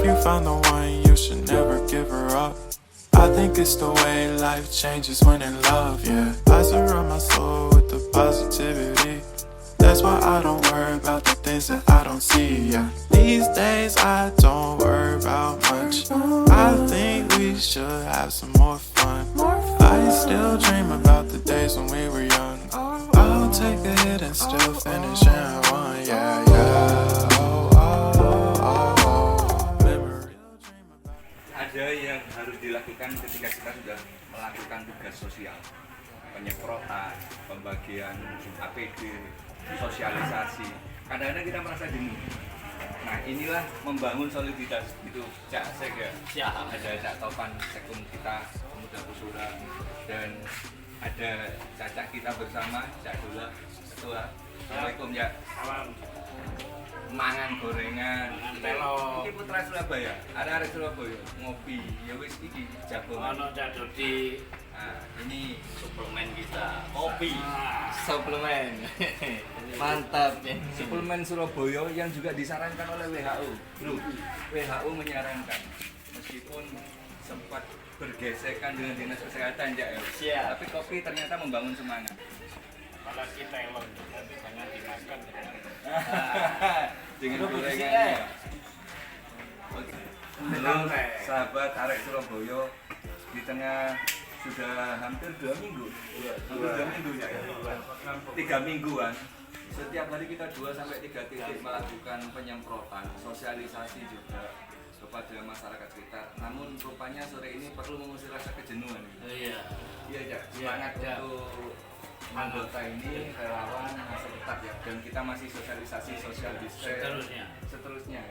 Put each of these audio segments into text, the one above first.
you found the one, you should never give her up. I think it's the way life changes when in love, yeah. I surround my soul with the positivity. That's why I don't worry about the things that I don't see, yeah. These days I don't worry about much. I think we should have some more fun. I still dream about the days when we were young. I'll take a hit and still finish in one, yeah, yeah. Memory. Ada yang harus dilakukan ketika kita sudah melakukan tugas sosial, penyemprotan, pembagian APD, sosialisasi. Kadang-kadang kita merasa jenuh. Nah, inilah membangun soliditas itu Cak Sek ya. Siap. Ada Cak Topan Sekun kita Pemuda Pusura, dan ada Caca kita bersama Cak Dola Ketua. Assalamualaikum ya. Salam. Mangan gorengan. Telo. Iki putra Surabaya. Arek Surabaya ngopi. Ya wis iki jago. Ono Cak Dodi. Nah, ini Suplemen kita, kopi, suplemen. mantap ya. Suplemen Surabaya yang juga disarankan oleh WHO. Bro, WHO menyarankan meskipun sempat bergesekan dengan dinas kesehatan ya. Siap. Tapi kopi ternyata membangun semangat. Apalagi telon, tapi jangan dimakan. Dengan Bro, gorengannya. Oke. Halo Santai. sahabat arek Surabaya, di tengah sudah hampir 2 minggu. Hampir 2 minggu ya. 3 mingguan. Setiap hari kita 2 sampai 3 titik melakukan penyemprotan, sosialisasi juga kepada masyarakat sekitar. Namun rupanya sore ini perlu mengusir rasa kejenuhan. Iya. Iya ya, semangat Ya. untuk anggota ini relawan masih tetap ya, dan kita masih sosialisasi social distance seterusnya.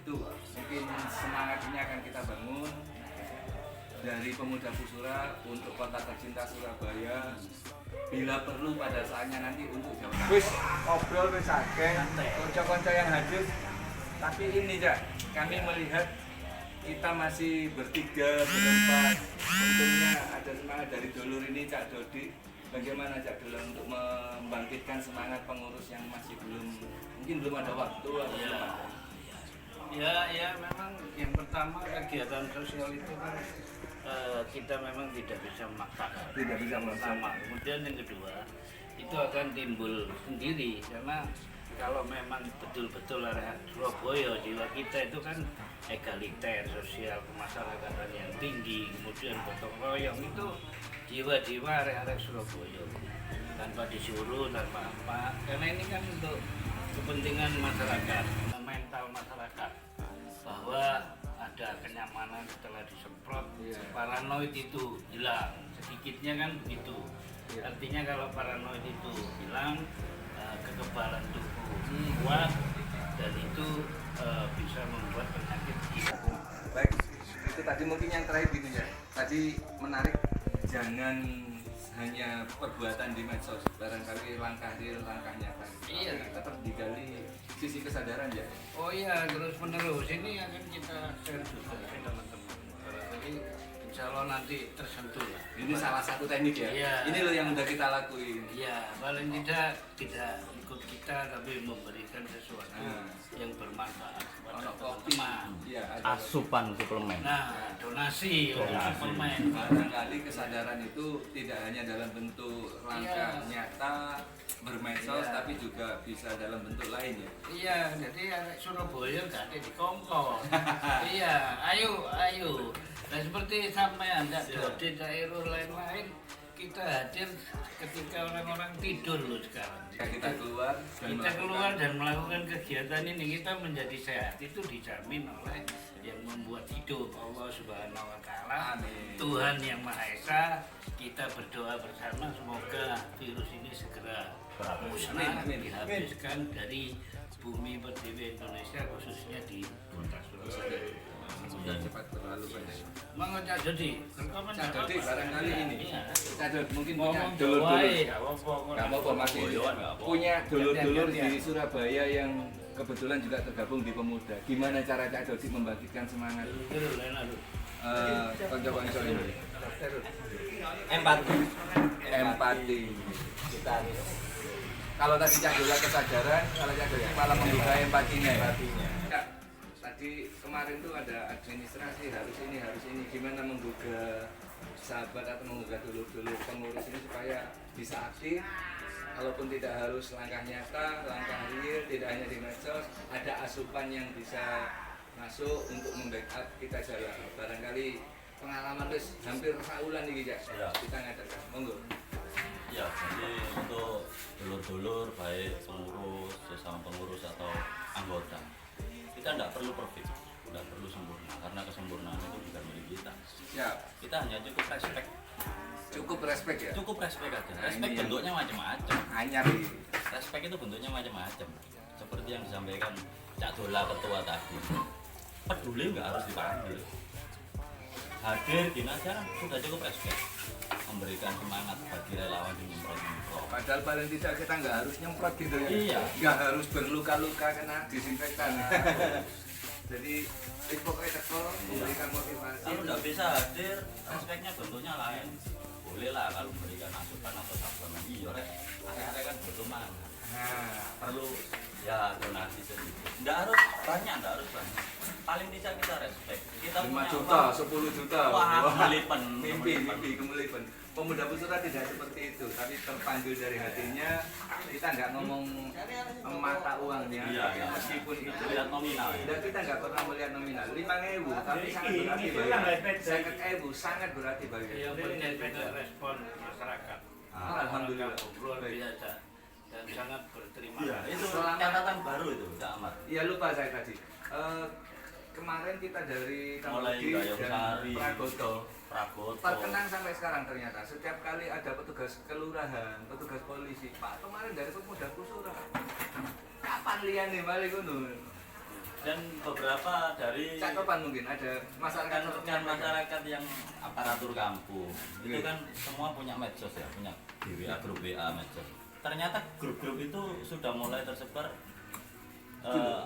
Itu mungkin semangat ini akan kita bangun dari Pemuda Pusura untuk kota tercinta Surabaya, bila perlu pada saatnya nanti untuk Jawa Tengah. Wis ngobrol wis akeh, kanca-kanca yang hadir. Tapi ini Cak, kami melihat kita masih bertiga, berempat. Untungnya ada semangat dari dulur ini Cak Dodi. Bagaimana Cak Dulur untuk membangkitkan semangat pengurus yang masih mungkin belum ada waktu atau belum ada? Ya memang yang pertama kegiatan sosial itu kan kita memang tidak bisa memaksakan. Tidak bisa Pertama, kemudian yang kedua itu akan timbul sendiri karena kalau memang betul-betul area Surabaya, jiwa kita itu kan egaliter, sosial kemasyarakatan yang tinggi, kemudian gotong royong itu jiwa-jiwa area Surabaya tanpa disuruh, tanpa apa, karena ini kan untuk kepentingan masyarakat, mental masyarakat, bahwa ada kenyamanan setelah disemprot, paranoid itu hilang, sedikitnya kan begitu. Artinya kalau paranoid itu hilang, kekebalan tubuh kuat, dan itu bisa membuat penyakit hilang. Baik, itu tadi mungkin yang terakhir gitu ya. Tadi menarik, jangan hanya perbuatan di medsos, barangkali langkah real, langkah nyata. Iya. Tetap digali sisi kesadaran ya. Oh iya, terus menerus ini akan kita share juga ke teman-teman. Jadi insya Allah nanti tersentuh lah. Ini salah satu teknik ya. Iya. Ini loh yang udah kita lakuin. Iya, paling tidak ikut kita tapi memberikan sesuatu yang bermanfaat kepada teman-teman. Iya, ada. Asupan suplemen. Nah, donasi untuk suplemen. Barangkali kesadaran itu tidak hanya dalam bentuk langkah nyata bermedsos, Iya. tapi juga bisa dalam bentuk lain ya. Iya, jadi arek Surabaya gak ada di Kongkong. Iya, ayo. Nah seperti sampean Cak Dodi, daerah lain-lain, kita hadir ketika orang-orang tidur loh sekarang. Kita keluar Dan melakukan kegiatan ini, kita menjadi sehat itu dijamin oleh yang membuat hidup, Allah Subhanahu wa Ta'ala. Amin. Tuhan yang Maha Esa. Kita berdoa bersama semoga virus ini segera musnah, Amin. dihabiskan dari bumi pertiwi Indonesia, khususnya di kota Surabaya. sudah cepat berlalu banyak. Mang Cak Dodi, Cak Dodi barangkali ini. Iya. Cak Dodi mungkin punya Ngomong dulur-dulur. Jawa, Gak apa-apa masih punya dulur-dulur di Surabaya yang kebetulan juga tergabung di Pemuda. Gimana cara Cak Dodi membangkitkan semangat konco-konco ini? Empati. Kita harus Kalau tadi Cak Dola kesadaran, kalau Cak Dodi malah membuka empatinya. Cak, tadi di kemarin tuh ada administrasi harus ini gimana menggugah sahabat atau menggugah dulur-dulur pengurus ini supaya bisa aktif, walaupun tidak harus langkah nyata, langkah real, tidak hanya di medsos, ada asupan yang bisa masuk untuk membackup kita jalan. Barangkali pengalaman terus hampir saulan nih ya. Kita ngadakan, monggo. Ya, jadi untuk dulur-dulur baik pengurus, sesama pengurus atau anggota, kita tidak perlu perfect, tidak perlu sempurna, karena kesempurnaan itu bukan milik kita. Siap. Kita hanya cukup respect. Cukup respect ya. Cukup respect aja. Nah, Respect ini yang bentuknya macam-macam. anyar nih. Respect itu bentuknya macam-macam. Seperti yang disampaikan Cak Dola ketua tadi. Peduli nggak harus dipanggil. Hadir di acara sudah cukup respect. Memberikan semangat bagi relawan di nyemprot-nyemprot. Padahal paling tidak kita nggak harus nyemprot gitu ya. Iya. Nggak harus berluka-luka kena disinfektan. Jadi pokoknya teko memberikan motivasi. Kalau nggak bisa hadir, respectnya bentuknya lain. Boleh lah kalau memberikan asupan atau suplemen. Iya, ada kan butuh mana. Nah, Perlu ya donasi sedikit. Nggak harus banyak, nggak harus banyak. Paling tidak kita respect. Kita 5 punya juta, uang. 10 juta. Wah, kemelipen. Mimpi kemelipen. Pemuda Pusura tidak seperti itu, tapi terpanggil dari hatinya. Kita nggak ngomong mata uangnya, Iya, iya. meskipun itu Lihat nominal ya. dan kita nggak pernah melihat nominal. 5.000, tapi sangat berarti bagi. 50.000 sangat berarti bagi. Yang penting pada respon masyarakat. Alhamdulillah. Luar biasa dan sangat berterima Iya, kasih. itu Selamat. catatan baru itu, Cak Ahmad. Iya lupa saya tadi. Kemarin kita dari Mulai Kamboja Gayung dan Sari, Pragoto Pragoto. terkenang sampai sekarang ternyata. Setiap kali ada petugas kelurahan, petugas polisi, Pak kemarin dari Pemuda Pusura. Kapan lian nih balik gunung? Dan beberapa dari Cakapan mungkin ada masyarakat rekan-rekan masyarakat yang aparatur kampung itu Iya. kan semua punya medsos ya, punya di WA, grup WA medsos. Ternyata grup-grup itu sudah mulai tersebar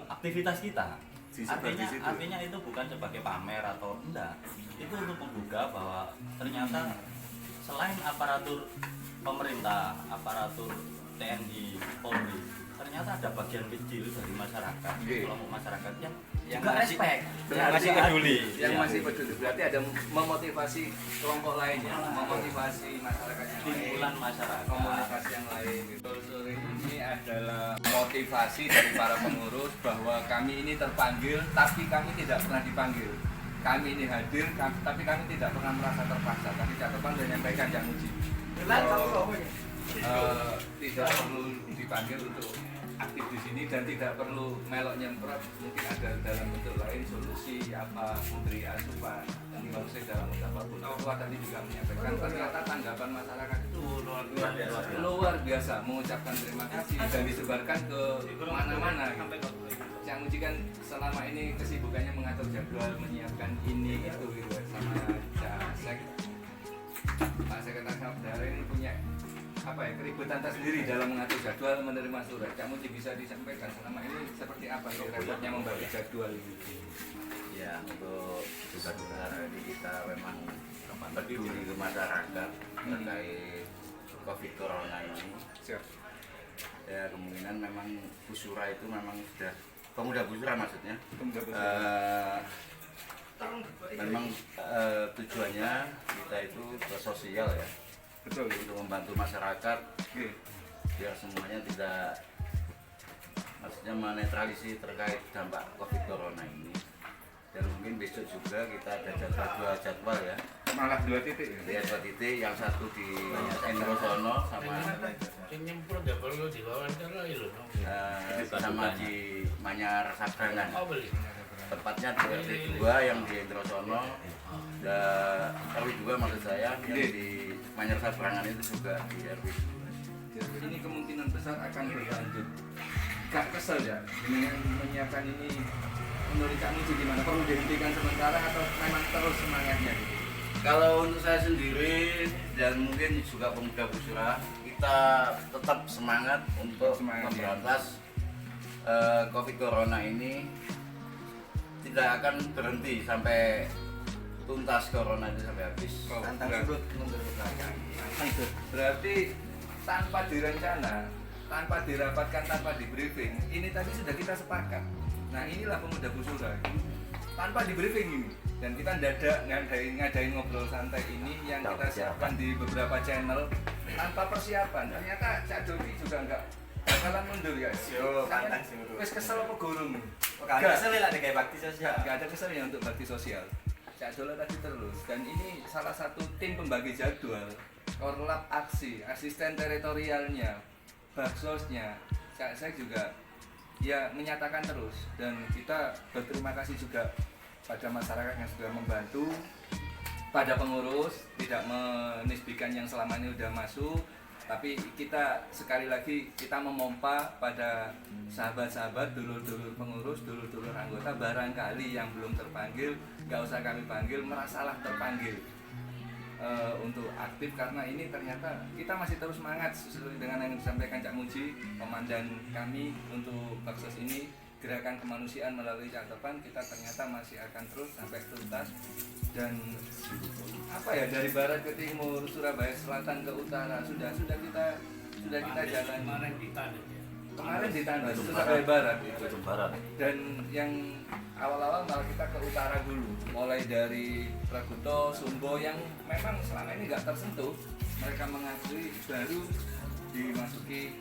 aktivitas kita. Disebar di situ. Artinya itu bukan sebagai pamer atau enggak. Itu untuk menggugah bahwa ternyata selain aparatur pemerintah, aparatur TNI, Polri, ternyata ada bagian kecil dari masyarakat, Iya. kelompok masyarakat yang Yang juga masih- respect, berarti masih peduli. yang Iya. masih peduli. Berarti ada memotivasi kelompok lainnya, memotivasi masyarakat yang lain. Timbulan masyarakat. Komunikasi yang lain gitu. Sore ini adalah motivasi dari para pengurus bahwa kami ini terpanggil tapi kami tidak pernah dipanggil. Kami ini hadir tapi kami tidak pernah merasa terpaksa. Tadi catatan dan menyampaikan yang uji. Tidak perlu dipanggil untuk aktif di sini dan tidak perlu melok nyemprot, mungkin ada dalam bentuk lain solusi apa memberi asupan tinggal saya dalam bentuk apapun. Tua tadi juga menyampaikan ternyata tanggapan masyarakat itu luar biasa mengucapkan terima kasih dan disebarkan ke mana-mana. Yang Uji kan selama ini kesibukannya mengatur jadwal, menyiapkan ini itu gitu sama Cak Pak Sekretaris Sabdara ini punya apa ya keributan tersendiri dalam mengatur jadwal menerima surat. Cak Muji bisa disampaikan selama ini seperti apa sih repotnya membagi jadwal ini? Ya, untuk tugas-tugas ini kita memang peduli ke masyarakat terkait COVID Corona ini. Siap. Ya, kemungkinan memang Pusura itu memang sudah pemuda Pusura maksudnya. Pemuda Pusura. Memang tujuannya kita itu bersosial ya, Betul. untuk membantu masyarakat Oke. biar semuanya tidak, maksudnya menetralisir terkait dampak COVID Corona ini. Dan mungkin besok juga kita ada dua jadwal ya. Malah 2 titik ya. Lihat 2 titik, yang satu di Endrosono sama Sing nyemprot ya perlu diwawancara lho. sama di Manyar Sabrangan. Oh beli. Tepatnya di RT 2 yang di Endrosono. Dan RW 2 maksud saya yang di Manyar Sabrangan itu juga di RW 2. Ini kemungkinan besar akan berlanjut. Gak kesel ya dengan menyiapkan ini. Menurut Cak Muji gimana? Perlu dihentikan sementara atau memang terus semangatnya? Kalau untuk saya sendiri dan mungkin juga pemuda Pusura, kita tetap semangat untuk Semangat, memberantas COVID Corona ini. Tidak akan berhenti sampai tuntas Corona itu sampai habis. Tantang surut menurut belakang. Berarti tanpa direncana, tanpa dirapatkan, tanpa di briefing, ini tadi sudah kita sepakat. Nah inilah pemuda Busura tanpa di briefing ini, dan kita ngadain ngobrol santai ini yang kita siapkan di beberapa channel tanpa persiapan. Ternyata Cak Dodi juga nggak bakalan mundur guys. Yo, pantang sih menurut. Wes kesel apa gurung? Gak kesel lah kayak bakti sosial. Nggak ada keselnya untuk bakti sosial. Cak Dola tadi terus, dan ini salah satu tim pembagi jadwal, korlap aksi, asisten teritorialnya, baksosnya, saya juga ya menyatakan terus, dan kita berterima kasih juga pada masyarakat yang sudah membantu, pada pengurus tidak menisbikan yang selama ini sudah masuk, tapi kita sekali lagi kita memompa pada sahabat-sahabat, dulur-dulur pengurus, dulur-dulur anggota, barangkali yang belum terpanggil nggak usah kami panggil, merasalah terpanggil untuk aktif, karena ini ternyata kita masih terus semangat sesuai dengan yang disampaikan Cak Muji, komandan kami untuk baksos ini, gerakan kemanusiaan melalui catatan, kita ternyata masih akan terus sampai tuntas, dan apa ya, dari barat ke timur, Surabaya selatan ke utara sudah kita jalan. Kemarin di Tandas, Surabaya Barat itu. Dan yang awal-awal malah kita ke utara dulu, mulai dari Praguto, Sumbo yang memang selama ini nggak tersentuh, mereka mengakui, baru dimasuki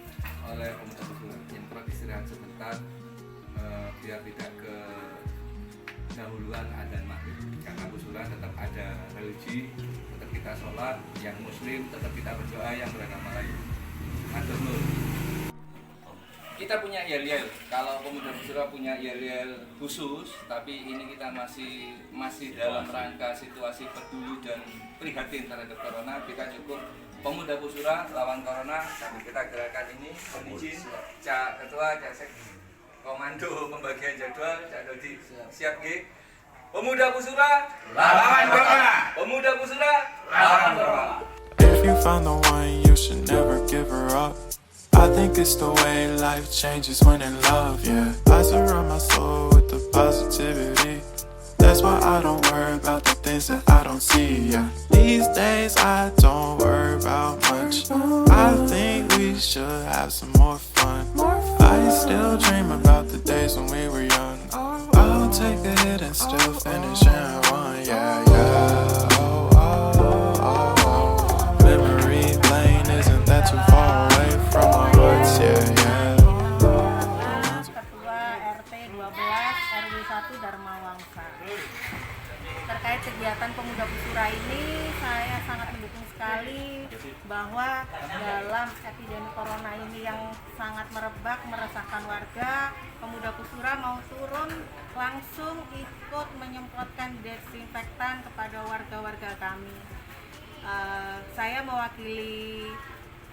oleh pemuda Busura yang perlu istirahat sebentar biar tidak ke dahuluan adzan maghrib, karena Busura tetap ada religi, tetap kita sholat, yang muslim tetap kita berdoa, yang beragama lain. Matur nuwun. Kita punya yel-yel, kalau pemuda Busura punya yel-yel khusus, tapi ini kita masih dalam rangka situasi peduli dan prihatin terhadap corona. Kita cukup pemuda Busura lawan corona, sambil kita gerakan ini. Mohon izin, Cak Ketua, Cak Sek, Komando Pembagian Jadwal, Cak Dodi, siap nggih? Pemuda Busura lawan corona. Pemuda Busura lawan corona. If you found the one, you should never give her up. I think it's the way life changes when in love, yeah. I surround my soul with the positivity. That's why I don't worry about the things that I don't see, yeah. These days I don't worry about much. I think we should have some more fun. I still dream about the days when we were young. I'll take a hit and still finish in one, yeah, yeah. Oh, oh, oh, oh. Memory lane, isn't that too far away from our hearts, yeah, yeah. Ketua RT 12 RW 1 Dharma Wangsa. Terkait kegiatan pemuda Busura ini, saya sangat mendukung sekali bahwa dalam epidemi corona ini yang sangat merebak, meresahkan warga, pemuda Busura mau turun langsung ikut menyemprotkan desinfektan kepada warga-warga kami. Saya mewakili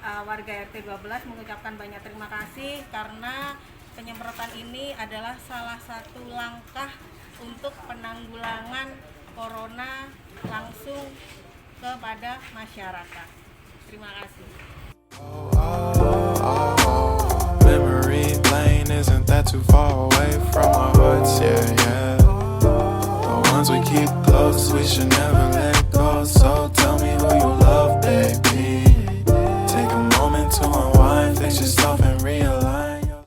warga RT 12 mengucapkan banyak terima kasih, karena penyemprotan ini adalah salah satu langkah untuk penanggulangan corona langsung kepada masyarakat. Terima kasih. Memory lane, isn't that too far away from our hearts, yeah, yeah. The ones we keep close, we should never let go. So tell me who you love, baby. Take a moment to unwind, fix your soul.